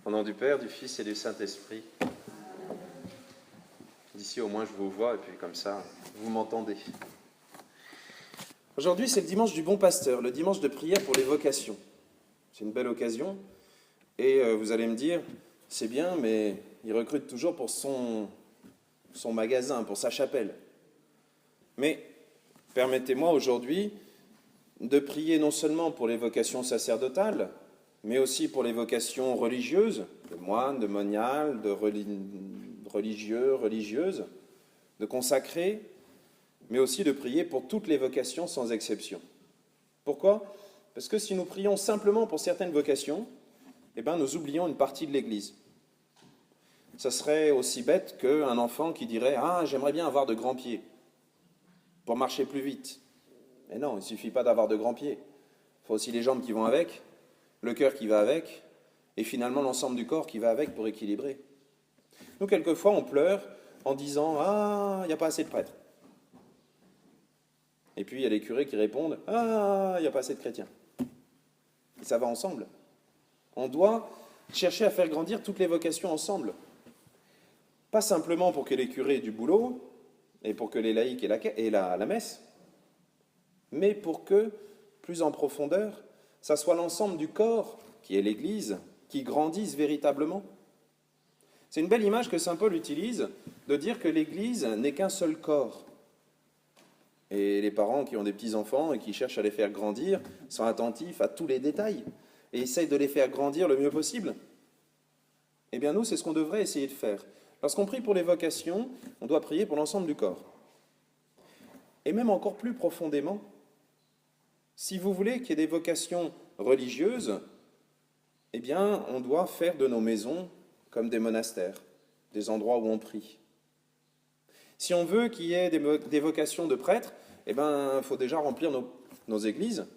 Au nom du Père, du Fils et du Saint-Esprit. D'ici au moins je vous vois et puis comme ça, vous m'entendez. Aujourd'hui, c'est le dimanche du Bon Pasteur, le dimanche de prière pour les vocations. C'est une belle occasion et vous allez me dire, c'est bien, mais il recrute toujours pour son magasin, pour sa chapelle. Mais permettez-moi aujourd'hui de prier non seulement pour les vocations sacerdotales, mais aussi pour les vocations religieuses, de moines, de moniales, de religieux, religieuses, de consacrés, mais aussi de prier pour toutes les vocations sans exception. Pourquoi ? Parce que si nous prions simplement pour certaines vocations, nous oublions une partie de l'Église. Ça serait aussi bête qu'un enfant qui dirait « Ah, j'aimerais bien avoir de grands pieds pour marcher plus vite ». Mais non, il ne suffit pas d'avoir de grands pieds. Il faut aussi les jambes qui vont avec, le cœur qui va avec, et finalement l'ensemble du corps qui va avec pour équilibrer. Nous, quelquefois, on pleure en disant « Ah, il n'y a pas assez de prêtres ». Et puis, il y a les curés qui répondent « Ah, il n'y a pas assez de chrétiens ». Et ça va ensemble. On doit chercher à faire grandir toutes les vocations ensemble. Pas simplement pour que les curés aient du boulot, et pour que les laïcs aient la messe, mais pour que, plus en profondeur, ça soit l'ensemble du corps, qui est l'Église, qui grandisse véritablement. C'est une belle image que saint Paul utilise de dire que l'Église n'est qu'un seul corps. Et les parents qui ont des petits-enfants et qui cherchent à les faire grandir sont attentifs à tous les détails et essayent de les faire grandir le mieux possible. Eh bien nous, c'est ce qu'on devrait essayer de faire. Lorsqu'on prie pour les vocations, on doit prier pour l'ensemble du corps. Et même encore plus profondément, si vous voulez qu'il y ait des vocations religieuses, on doit faire de nos maisons comme des monastères, des endroits où on prie. Si on veut qu'il y ait des vocations de prêtres, il faut déjà remplir nos églises,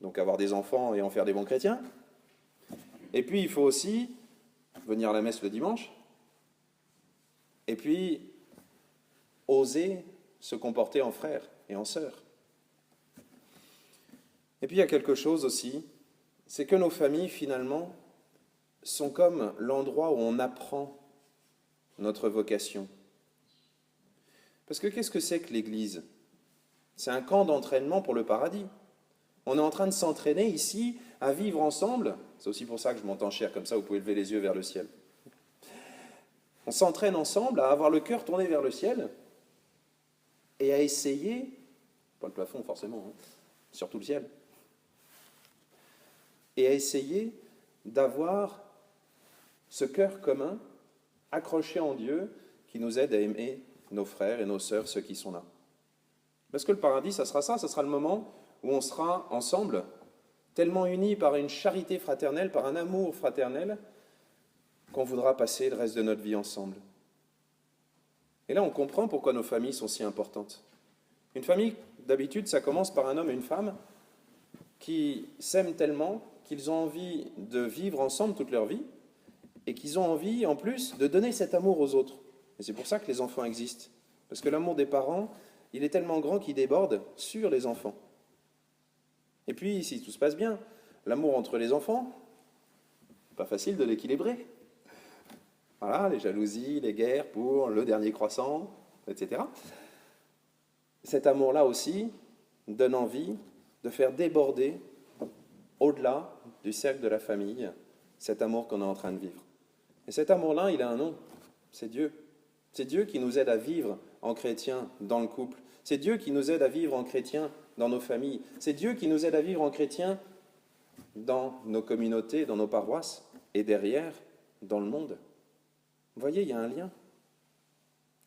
donc avoir des enfants et en faire des bons chrétiens. Et puis, il faut aussi venir à la messe le dimanche, et puis oser se comporter en frère et en sœur. Et puis, il y a quelque chose aussi, c'est que nos familles, finalement, sont comme l'endroit où on apprend notre vocation. Parce que qu'est-ce que c'est que l'Église ? C'est un camp d'entraînement pour le paradis. On est en train de s'entraîner ici à vivre ensemble. C'est aussi pour ça que je monte en chair, comme ça vous pouvez lever les yeux vers le ciel. On s'entraîne ensemble à avoir le cœur tourné vers le ciel et à essayer, pas le plafond forcément, surtout le ciel, et à essayer d'avoir ce cœur commun accroché en Dieu qui nous aide à aimer nos frères et nos sœurs, ceux qui sont là. Parce que le paradis, ça sera le moment où on sera ensemble, tellement unis par une charité fraternelle, par un amour fraternel, qu'on voudra passer le reste de notre vie ensemble. Et là, on comprend pourquoi nos familles sont si importantes. Une famille, d'habitude, ça commence par un homme et une femme qui s'aiment tellement qu'ils ont envie de vivre ensemble toute leur vie et qu'ils ont envie, en plus, de donner cet amour aux autres. Et c'est pour ça que les enfants existent. Parce que l'amour des parents, il est tellement grand qu'il déborde sur les enfants. Et puis, si tout se passe bien, l'amour entre les enfants, pas facile de l'équilibrer. Voilà, les jalousies, les guerres pour le dernier croissant, etc. Cet amour-là aussi donne envie de faire déborder, au-delà du cercle de la famille, cet amour qu'on est en train de vivre. Et cet amour-là, il a un nom, c'est Dieu. C'est Dieu qui nous aide à vivre en chrétien dans le couple. C'est Dieu qui nous aide à vivre en chrétien dans nos familles. C'est Dieu qui nous aide à vivre en chrétien dans nos communautés, dans nos paroisses, et derrière, dans le monde. Vous voyez, il y a un lien.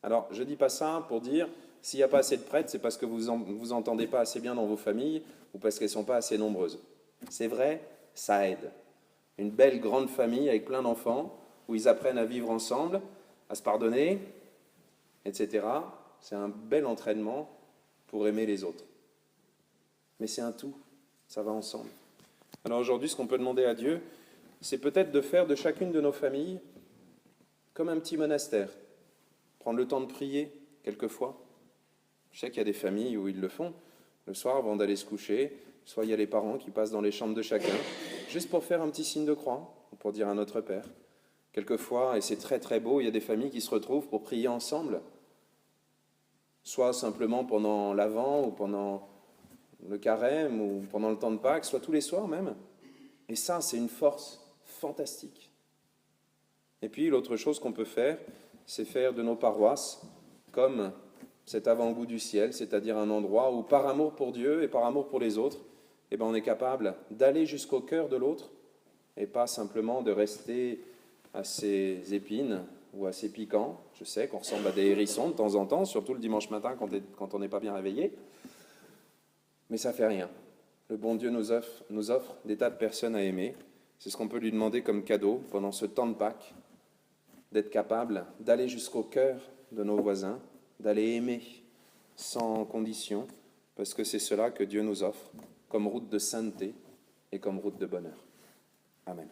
Alors, je ne dis pas ça pour dire, s'il n'y a pas assez de prêtres, c'est parce que vous entendez pas assez bien dans vos familles, ou parce qu'elles ne sont pas assez nombreuses. C'est vrai, ça aide. Une belle grande famille avec plein d'enfants, où ils apprennent à vivre ensemble, à se pardonner, etc. C'est un bel entraînement pour aimer les autres. Mais c'est un tout, ça va ensemble. Alors aujourd'hui, ce qu'on peut demander à Dieu, c'est peut-être de faire de chacune de nos familles comme un petit monastère. Prendre le temps de prier, quelquefois. Je sais qu'il y a des familles où ils le font. Le soir, avant d'aller se coucher, soit il y a les parents qui passent dans les chambres de chacun, juste pour faire un petit signe de croix, pour dire un Notre Père. Quelquefois, et c'est très très beau, il y a des familles qui se retrouvent pour prier ensemble, soit simplement pendant l'Avent ou pendant le Carême ou pendant le temps de Pâques, soit tous les soirs même. Et ça, c'est une force fantastique. Et puis l'autre chose qu'on peut faire, c'est faire de nos paroisses comme cet avant-goût du ciel, c'est-à-dire un endroit où par amour pour Dieu et par amour pour les autres, eh bien, on est capable d'aller jusqu'au cœur de l'autre et pas simplement de rester à ses épines ou à ses piquants. Je sais qu'on ressemble à des hérissons de temps en temps, surtout le dimanche matin quand on n'est pas bien réveillé, mais ça ne fait rien. Le bon Dieu nous offre des tas de personnes à aimer. C'est ce qu'on peut lui demander comme cadeau pendant ce temps de Pâques, d'être capable d'aller jusqu'au cœur de nos voisins, d'aller aimer sans condition, parce que c'est cela que Dieu nous offre comme route de sainteté et comme route de bonheur. Amen.